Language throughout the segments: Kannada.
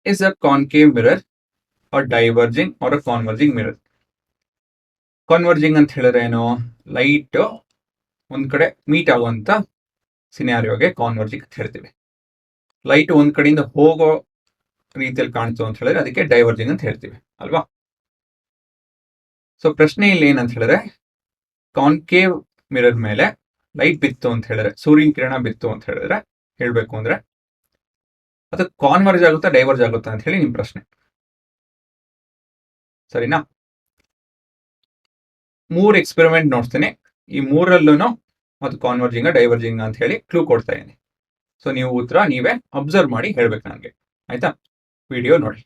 is a concave mirror or diverging or a converging mirror? Converging ಅಂತ ಹೇಳಿದ್ರೆ ಏನು? ಲೈಟ್ ಒಂದ್ ಕಡೆ ಮೀಟ್ ಆಗುವಂತ ಸಿನಾರಿಯೋಗೆ ಕಾನ್ವರ್ಜಿಂಗ್ ಅಂತ ಹೇಳ್ತೀವಿ. ಲೈಟ್ ಒಂದ್ ಕಡೆಯಿಂದ ಹೋಗೋ ರೀತಿಯಲ್ಲಿ ಕಾಣಿತು ಅಂತ ಹೇಳಿದ್ರೆ ಅದಕ್ಕೆ ಡೈವರ್ಜಿಂಗ್ ಅಂತ ಹೇಳ್ತೀವಿ ಅಲ್ವಾ? ಸೊ ಪ್ರಶ್ನೆ ಇಲ್ಲಿ ಏನಂತ ಹೇಳಿದ್ರೆ, ಕಾನ್ಕೇವ್ ಮಿರರ್ ಮೇಲೆ ಲೈಟ್ ಬಿತ್ತು ಅಂತ ಹೇಳಿದ್ರೆ, ಸೂರ್ಯನ ಕಿರಣ ಬಿತ್ತು ಅಂತ ಹೇಳಿದ್ರೆ ಹೇಳ್ಬೇಕು ಅಂದ್ರೆ ಅದು ಕಾನ್ವರ್ಜ್ ಆಗುತ್ತಾ ಡೈವರ್ಜ್ ಆಗುತ್ತಾ ಅಂತ ಹೇಳಿ ನಿಮ್ ಪ್ರಶ್ನೆ, ಸರಿನಾ? 3 ಎಕ್ಸ್ಪೆರಿಮೆಂಟ್ ನೋಡ್ತೀನಿ, ಈ ಮೂರಲ್ಲೂ ಅದು ಕಾನ್ವರ್ಜಿಂಗ್ ಡೈವರ್ಜಿಂಗ್ ಅಂತ ಹೇಳಿ ಕ್ಲೂ ಕೊಡ್ತಾ ಇದೀನಿ. ಸೊ ನೀವು ಉತ್ತರ ನೀವೇ ಅಬ್ಸರ್ವ್ ಮಾಡಿ ಹೇಳ್ಬೇಕು ನನಗೆ, ಆಯ್ತಾ? ವಿಡಿಯೋ ನೋಡಿ.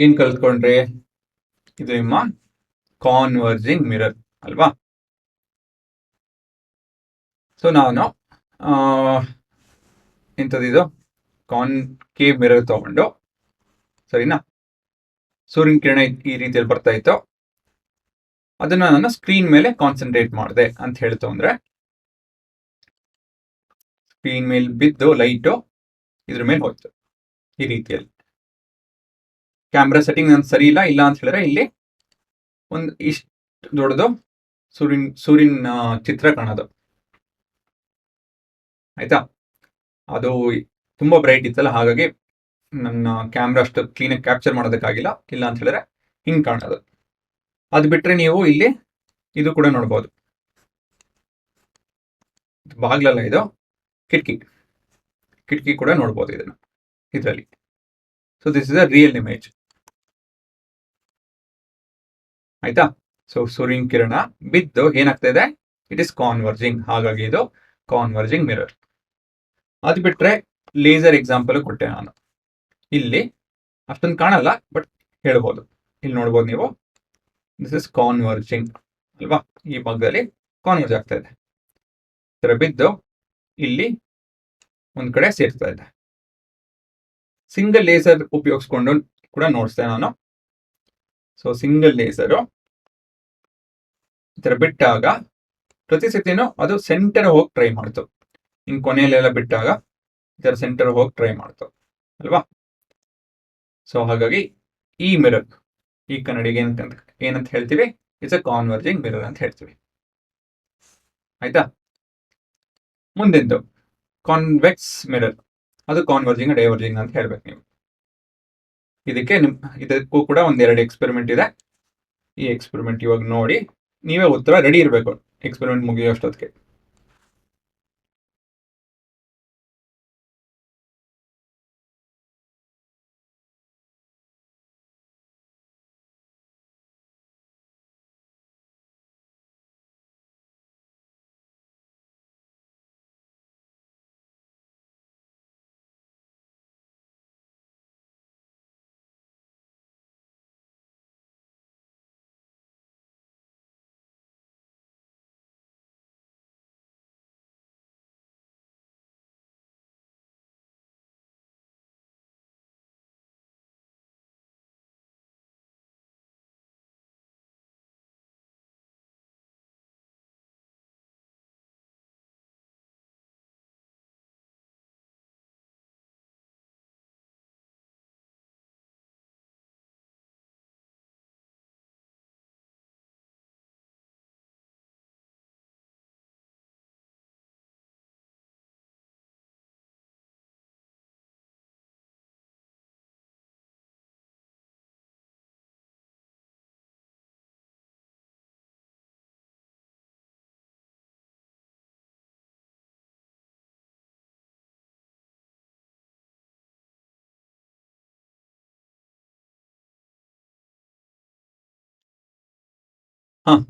ಏನ್ ಕಲ್ತ್ಕೊಂಡ್ರಿ? ಇದು ನಿಮ್ಮ ಕಾನ್ವರ್ಜಿಂಗ್ ಮಿರರ್ ಅಲ್ವಾ? ಸೊ ನಾನು ಎಂಥದಿದು ಕಾನ್ಕೇವ್ ಮಿರರ್ ತಗೊಂಡು, ಸರಿನಾ, ಸೂರ್ಯನ ಕಿರಣ ಈ ರೀತಿಯಲ್ಲಿ ಬರ್ತಾ ಇತ್ತು, ಅದನ್ನ ನಾನು ಸ್ಕ್ರೀನ್ ಮೇಲೆ ಕಾನ್ಸಂಟ್ರೇಟ್ ಮಾಡಿದೆ ಅಂತ ಹೇಳ್ತು ಅಂದ್ರೆ, ಸ್ಕ್ರೀನ್ ಮೇಲೆ ಬಿದ್ದು ಲೈಟು ಇದ್ರ ಮೇಲೆ ಹೋಯ್ತು ಈ ರೀತಿಯಲ್ಲಿ. ಕ್ಯಾಮ್ರಾ ಸೆಟ್ಟಿಂಗ್ ನನ್ ಸರಿ ಇಲ್ಲ ಅಂತ ಹೇಳಿದ್ರೆ ಇಲ್ಲಿ ಒಂದು ಇಷ್ಟು ದೊಡ್ಡದು ಸೂರ್ಯನ ಚಿತ್ರ ಕಾಣೋದು, ಆಯ್ತಾ? ಅದು ತುಂಬಾ ಬ್ರೈಟ್ ಇತ್ತಲ್ಲ, ಹಾಗಾಗಿ ನನ್ನ ಕ್ಯಾಮ್ರಾ ಅಷ್ಟು ಕ್ಲೀನಾಗಿ ಕ್ಯಾಪ್ಚರ್ ಮಾಡೋದಕ್ಕಾಗಿಲ್ಲ. ಇಲ್ಲ ಅಂತ ಹೇಳಿದ್ರೆ ಹಿಂಗ್ ಕಾಣೋದು. ಅದು ಬಿಟ್ರೆ ನೀವು ಇಲ್ಲಿ ಇದು ಕೂಡ ನೋಡ್ಬೋದು, ಬಾಗ್ಲಲ್ಲ ಇದು ಕಿಟಕಿ ಕೂಡ ನೋಡ್ಬೋದು ಇದನ್ನ ಇದರಲ್ಲಿ. So this is a real image, ಆಯ್ತಾ? ಸೊ ಸೂರ್ಯನ ಕಿರಣ ಬಿದ್ದು ಏನಾಗ್ತಾ ಇದೆ, ಇಟ್ ಇಸ್ ಕಾನ್ವರ್ಜಿಂಗ್, ಹಾಗಾಗಿ ಇದು ಕಾನ್ವರ್ಜಿಂಗ್ ಮಿರರ್. ಅದು ಬಿಟ್ರೆ ಲೇಸರ್ ಎಕ್ಸಾಂಪಲ್ ಕೊಟ್ಟೆ ನಾನು. ಇಲ್ಲಿ ಅಷ್ಟೊಂದು ಕಾಣಲ್ಲ, ಬಟ್ ಹೇಳ್ಬೋದು. ಇಲ್ಲಿ ನೋಡ್ಬೋದು ನೀವು, ದಿಸ್ ಇಸ್ ಕಾನ್ವರ್ಜಿಂಗ್ ಅಲ್ವಾ? ಈ ಭಾಗದಲ್ಲಿ ಕಾನ್ವರ್ಜ್ ಆಗ್ತಾ ಇದೆ, ತರ ಬಿದ್ದು ಇಲ್ಲಿ ಒಂದ್ ಕಡೆ ಸೇರ್ತಾ ಇದೆ. ಸಿಂಗಲ್ ಲೇಸರ್ ಉಪಯೋಗಿಸ್ಕೊಂಡು ಕೂಡ ನೋಡಿಸ್ತೇನೆ ನಾನು. ಸೊ ಸಿಂಗಲ್ ಲೇಸರು ಈ ತರ ಬಿಟ್ಟಾಗ ಪ್ರತಿ ಸತಿನೂ ಅದು ಸೆಂಟರ್ ಹೋಗಿ ಟ್ರೈ ಮಾಡ್ತು. ಇನ್ ಕೊನೆಯಲ್ಲೆಲ್ಲ ಬಿಟ್ಟಾಗ ಈ ತರ ಸೆಂಟರ್ ಹೋಗಿ ಟ್ರೈ ಮಾಡ್ತು ಅಲ್ವಾ? ಸೊ ಹಾಗಾಗಿ ಈ ಮಿರರ್, ಈ ಕನ್ನಡಿಗೆ ಏನಂತ ಹೇಳ್ತೀವಿ, ಇಟ್ಸ್ ಅ ಕಾನ್ವರ್ಜಿಂಗ್ ಮಿರರ್ ಅಂತ ಹೇಳ್ತೀವಿ, ಆಯ್ತಾ? ಮುಂದೆಂದು ಕಾನ್ವೆಕ್ಸ್ ಮಿರರ್, ಅದು ಕಾನ್ವರ್ಜಿಂಗ್ ಡೈವರ್ಜಿಂಗ್ ಅಂತ ಹೇಳ್ಬೇಕು ನೀವು. ಇದಕ್ಕೂ ಕೂಡ ಒಂದೆರಡು ಎಕ್ಸ್ಪೆರಿಮೆಂಟ್ ಇದೆ. ಈ ಎಕ್ಸ್ಪೆರಿಮೆಂಟ್ ಇವಾಗ ನೋಡಿ ನೀವೇ ಉತ್ತರ ರೆಡಿ ಇರಬೇಕು ಎಕ್ಸ್ಪೆರಿಮೆಂಟ್ ಮುಗಿಯೋಷ್ಟೊತ್ತಿಗೆ.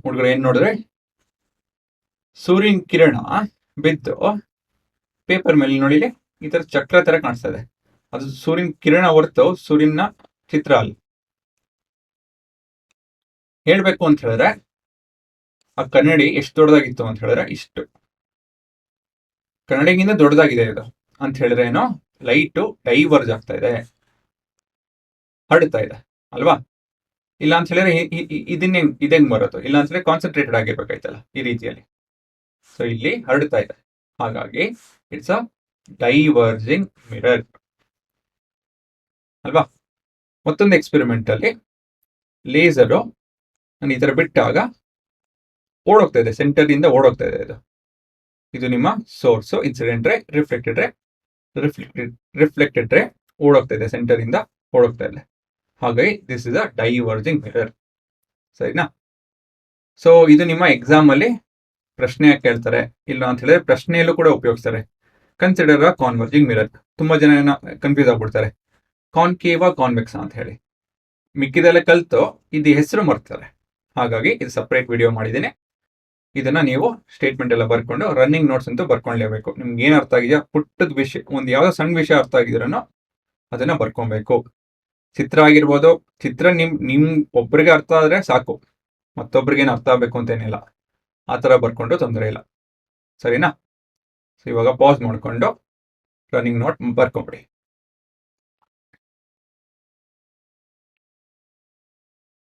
ಹುಡುಗರು ಏನ್ ನೋಡಿದ್ರೆ, ಸೂರ್ಯನ ಕಿರಣ ಬಿದ್ದು ಪೇಪರ್ ಮೇಲೆ ನೋಡಿಲಿ ಈ ತರ ಚಕ್ರ ತರ ಕಾಣಿಸ್ತಾ ಇದೆ. ಅದು ಸೂರ್ಯನ ಕಿರಣ ಹೊರತು ಸೂರ್ಯನ ಚಿತ್ರ ಅಲ್ಲ. ಹೇಳ್ಬೇಕು ಅಂತ ಹೇಳಿದ್ರೆ ಆ ಕನ್ನಡಿ ಎಷ್ಟು ದೊಡ್ಡದಾಗಿತ್ತು ಅಂತ ಹೇಳಿದ್ರೆ ಇಷ್ಟು, ಕನ್ನಡಿಗಿಂತ ದೊಡ್ಡದಾಗಿದೆ ಇದು ಅಂತ ಹೇಳಿದ್ರೆ ಏನೋ ಲೈಟು ಡೈವರ್ಜ್ ಆಗ್ತಾ ಇದೆ, ಹರಡ್ತಾ ಇದೆ ಅಲ್ವಾ. ಇಲ್ಲ ಅಂತ ಹೇಳಿದ್ರೆ ಇದೆಂಗ್ ಬರೋದು, ಇಲ್ಲ ಅಂತ ಹೇಳಿದ್ರೆ ಕಾನ್ಸಂಟ್ರೇಟೆಡ್ ಆಗಿರ್ಬೇಕಾಯ್ತಲ್ಲ ಈ ರೀತಿಯಲ್ಲಿ. ಸೊ ಇಲ್ಲಿ ಹರಡ್ತಾ ಇದೆ, ಹಾಗಾಗಿ ಇಟ್ಸ್ ಅ ಡೈವರ್ಜಿಂಗ್ ಮಿರರ್ ಅಲ್ವಾ. ಮತ್ತೊಂದು ಎಕ್ಸ್ಪೆರಿಮೆಂಟ್ ಅಲ್ಲಿ ಲೇಸರು ನಾನು ಈ ತರ ಬಿಟ್ಟಾಗ ಓಡೋಗ್ತಾ ಇದೆ, ಸೆಂಟರ್ ಇಂದ ಓಡೋಗ್ತಾ ಇದೆ. ಇದು ನಿಮ್ಮ ಸೋರ್ಸು, ಇನ್ಸಿಡೆಂಟ್ ರೇ, ರಿಫ್ಲೆಕ್ಟೆಡ್ ರೇ ಓಡೋಗ್ತಾ ಇದೆ, ಸೆಂಟರ್ ಇಂದ ಓಡೋಗ್ತಾ ಇದೆ. ಹಾಗಾಗಿ this is a diverging mirror, ಸರಿನಾ. ಸೊ ಇದು ನಿಮ್ಮ ಎಕ್ಸಾಮ್ ಅಲ್ಲಿ ಪ್ರಶ್ನೆ ಕೇಳ್ತಾರೆ, ಇಲ್ಲ ಅಂತ ಹೇಳಿದ್ರೆ ಪ್ರಶ್ನೆಯಲ್ಲೂ ಕೂಡ ಉಪಯೋಗಿಸ್ತಾರೆ. ಕನ್ಸಿಡರ್ ಅ ಕಾನ್ವರ್ಜಿಂಗ್ ಮಿರರ್. ತುಂಬಾ ಜನ ಕನ್ಫ್ಯೂಸ್ ಆಗ್ಬಿಡ್ತಾರೆ, ಕಾನ್ಕೇವಾ ಕಾನ್ವೆಕ್ಸ್ ಅಂತ ಹೇಳಿ. ಮಿಕ್ಕಿದೆಲ್ಲ ಕಲ್ತು ಇದು ಹೆಸರು ಮರ್ತಾರೆ. ಹಾಗಾಗಿ ಇದು ಸಪ್ರೇಟ್ ವಿಡಿಯೋ ಮಾಡಿದ್ದೀನಿ. ಇದನ್ನ ನೀವು ಸ್ಟೇಟ್ಮೆಂಟ್ ಎಲ್ಲ ಬರ್ಕೊಂಡು ರನ್ನಿಂಗ್ ನೋಟ್ಸ್ ಅಂತೂ ಬರ್ಕೊಳ್ಳೇಬೇಕು. ನಿಮ್ಗೆ ಏನು ಅರ್ಥ ಆಗಿದೆಯಾ, ಪುಟ್ಟದ ವಿಷಯ, ಒಂದು ಯಾವ್ದೋ ಸಣ್ಣ ವಿಷಯ ಅರ್ಥ ಆಗಿದ್ರೂ ಅದನ್ನ ಬರ್ಕೊಬೇಕು. ಚಿತ್ರ ಆಗಿರ್ಬೋದು, ಚಿತ್ರ ನಿಮ್ ಒಬ್ಬರಿಗೆ ಅರ್ಥ ಆದ್ರೆ ಸಾಕು, ಮತ್ತೊಬ್ರಿಗೇನು ಅರ್ಥ ಆಗ್ಬೇಕು ಅಂತೇನಿಲ್ಲ. ಆ ಥರ ಬರ್ಕೊಂಡು ತೊಂದರೆ ಇಲ್ಲ, ಸರಿನಾ. ಸೊ ಇವಾಗ ಪಾಸ್ ಮಾಡ್ಕೊಂಡು ರನ್ನಿಂಗ್ ನೋಟ್ ಬರ್ಕೊಂಬಿಡಿ.